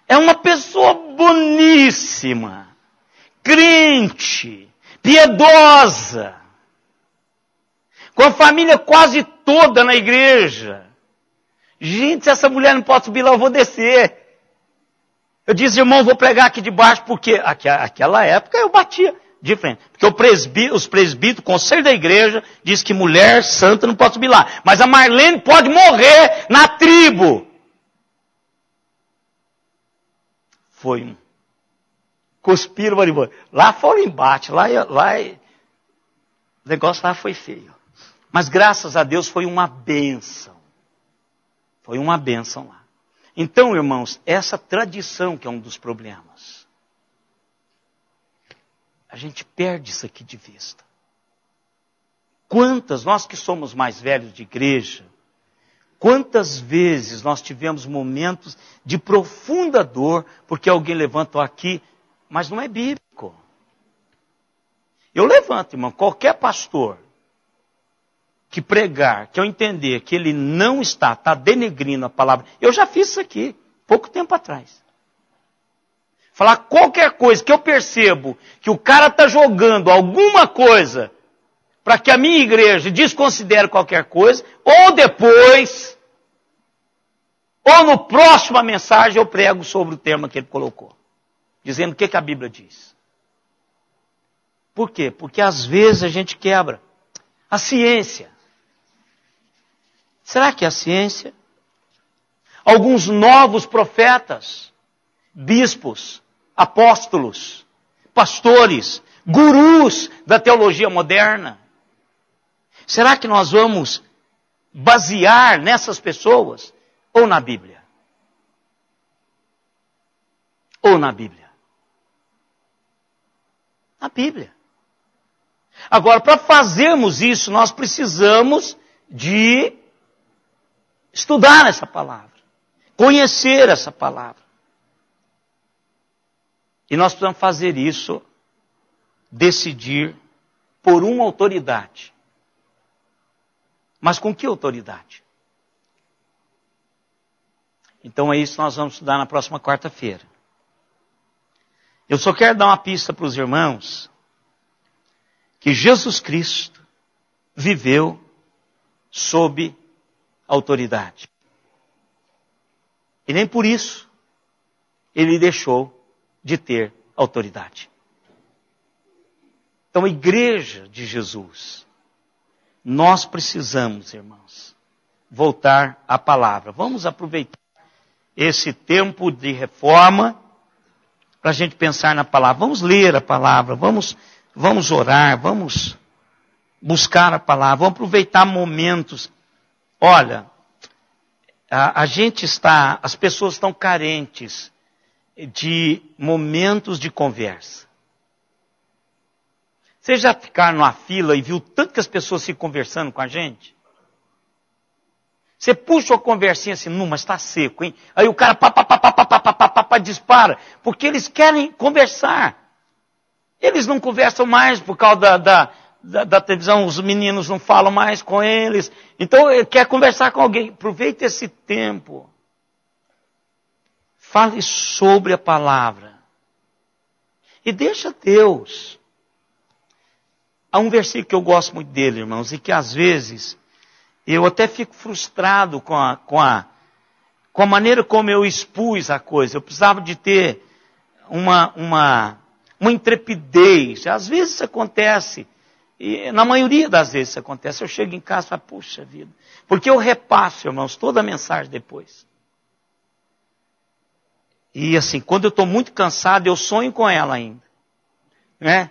É uma pessoa boníssima, crente, piedosa, com a família quase toda na igreja. Gente, se essa mulher não pode subir lá, eu vou descer. Eu disse, irmão, vou pregar aqui de baixo, porque aquela época eu batia de frente. Porque os presbíteros, o conselho da igreja, diz que mulher santa não pode subir lá. Mas a Marlene pode morrer na tribo. Foi cuspiram, lá foi o embate, o negócio lá foi feio. Mas graças a Deus foi uma bênção. Foi uma bênção lá. Então, irmãos, essa tradição que é um dos problemas. A gente perde isso aqui de vista. Nós que somos mais velhos de igreja, quantas vezes nós tivemos momentos de profunda dor, porque alguém levantou aqui, mas não é bíblico. Eu levanto, irmão, qualquer pastor que pregar, que eu entender que ele não está denegrindo a palavra. Eu já fiz isso aqui, pouco tempo atrás. Falar qualquer coisa que eu percebo que o cara está jogando alguma coisa para que a minha igreja desconsidere qualquer coisa, ou depois, ou no próximo mensagem eu prego sobre o tema que ele colocou. Dizendo o que a Bíblia diz. Por quê? Porque às vezes a gente quebra a ciência. Será que é a ciência? Alguns novos profetas, bispos, apóstolos, pastores, gurus da teologia moderna? Será que nós vamos basear nessas pessoas ou na Bíblia? Ou na Bíblia? Na Bíblia. Agora, para fazermos isso, nós precisamos de estudar essa palavra, conhecer essa palavra. E nós precisamos fazer isso, decidir por uma autoridade. Mas com que autoridade? Então é isso que nós vamos estudar na próxima quarta-feira. Eu só quero dar uma pista para os irmãos que Jesus Cristo viveu sob autoridade. E nem por isso ele deixou de ter autoridade. Então, a igreja de Jesus, nós precisamos, irmãos, voltar à palavra. Vamos aproveitar esse tempo de reforma para a gente pensar na palavra. Vamos ler a palavra, vamos orar, vamos buscar a palavra, vamos aproveitar momentos. Olha, as pessoas estão carentes de momentos de conversa. Vocês já ficaram numa fila e viu tanto que as pessoas se conversando com a gente? Você puxa uma conversinha assim, não, mas está seco, hein? Aí o cara dispara, porque eles querem conversar. Eles não conversam mais por causa da televisão, os meninos não falam mais com eles. Então ele quer conversar com alguém. Aproveite esse tempo. Fale sobre a palavra. E deixa Deus. Há um versículo que eu gosto muito dele, irmãos, e que às vezes eu até fico frustrado com a maneira como eu expus a coisa. Eu precisava de ter uma intrepidez. Às vezes isso acontece. E na maioria das vezes isso acontece. Eu chego em casa e falo, puxa vida. Porque eu repasso, irmãos, toda a mensagem depois. E assim, quando eu estou muito cansado, eu sonho com ela ainda. Né?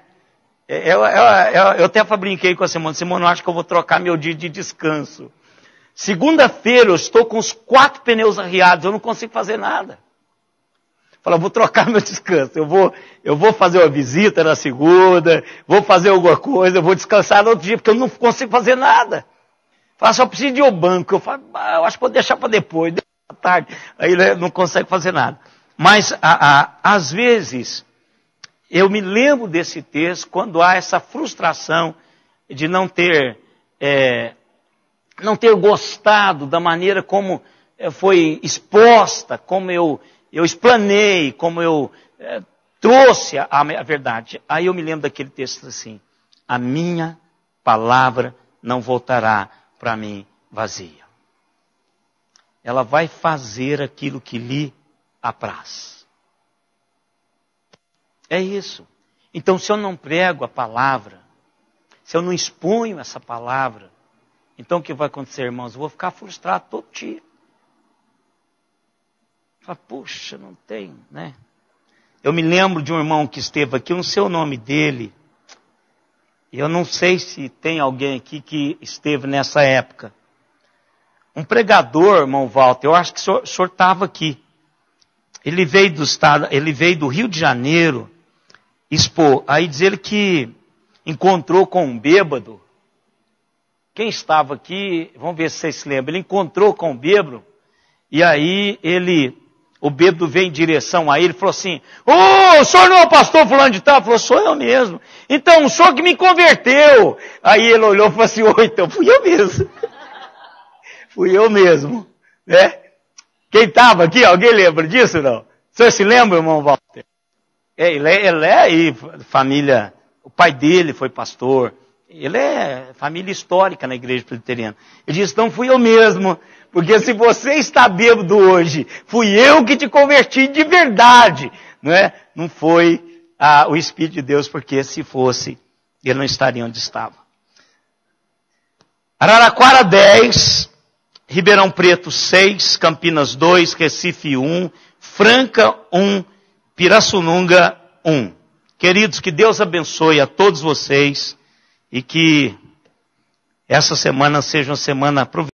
Eu até brinquei com a Simone. Simone, eu acho que eu vou trocar meu dia de descanso. Segunda-feira eu estou com os 4 pneus arriados, eu não consigo fazer nada. Fala, vou trocar meu descanso. Eu vou fazer uma visita na segunda, vou fazer alguma coisa, eu vou descansar no outro dia, porque eu não consigo fazer nada. Fala, só preciso de ir ao banco. Eu falo, eu acho que vou deixar para depois, à tarde. Aí ele não consegue fazer nada. Mas, às vezes, eu me lembro desse texto quando há essa frustração de não ter gostado da maneira como foi exposta, como eu explanei, como eu trouxe a verdade. Aí eu me lembro daquele texto assim, a minha palavra não voltará para mim vazia. Ela vai fazer aquilo que lhe apraz. É isso. Então, se eu não prego a palavra, se eu não exponho essa palavra, então o que vai acontecer, irmãos? Eu vou ficar frustrado todo dia. Fala, puxa, não tem, né? Eu me lembro de um irmão que esteve aqui, eu não sei o nome dele. Eu não sei se tem alguém aqui que esteve nessa época. Um pregador, irmão Walter, eu acho que o senhor estava aqui. Ele veio do Rio de Janeiro expor. Aí diz ele que encontrou com um bêbado. Quem estava aqui, vamos ver se vocês se lembram. Ele encontrou com um bêbado. E aí o bêbado veio em direção a ele e falou assim, o senhor não é o pastor fulano de tal? Ele falou, sou eu mesmo. Então, o senhor que me converteu. Aí ele olhou e falou assim, então fui eu mesmo. Fui eu mesmo. Né? Quem estava aqui, alguém lembra disso não? O senhor se lembra, irmão Walter? Ele é família, o pai dele foi pastor. Ele é família histórica na igreja presbiteriana. Ele disse, então fui eu mesmo. Porque se você está bêbado hoje, fui eu que te converti de verdade. Não é? Não foi o Espírito de Deus, porque se fosse, ele não estaria onde estava. Araraquara 10, Ribeirão Preto 6, Campinas 2, Recife 1, Franca 1, Pirassununga 1. Queridos, que Deus abençoe a todos vocês e que essa semana seja uma semana proveitosa.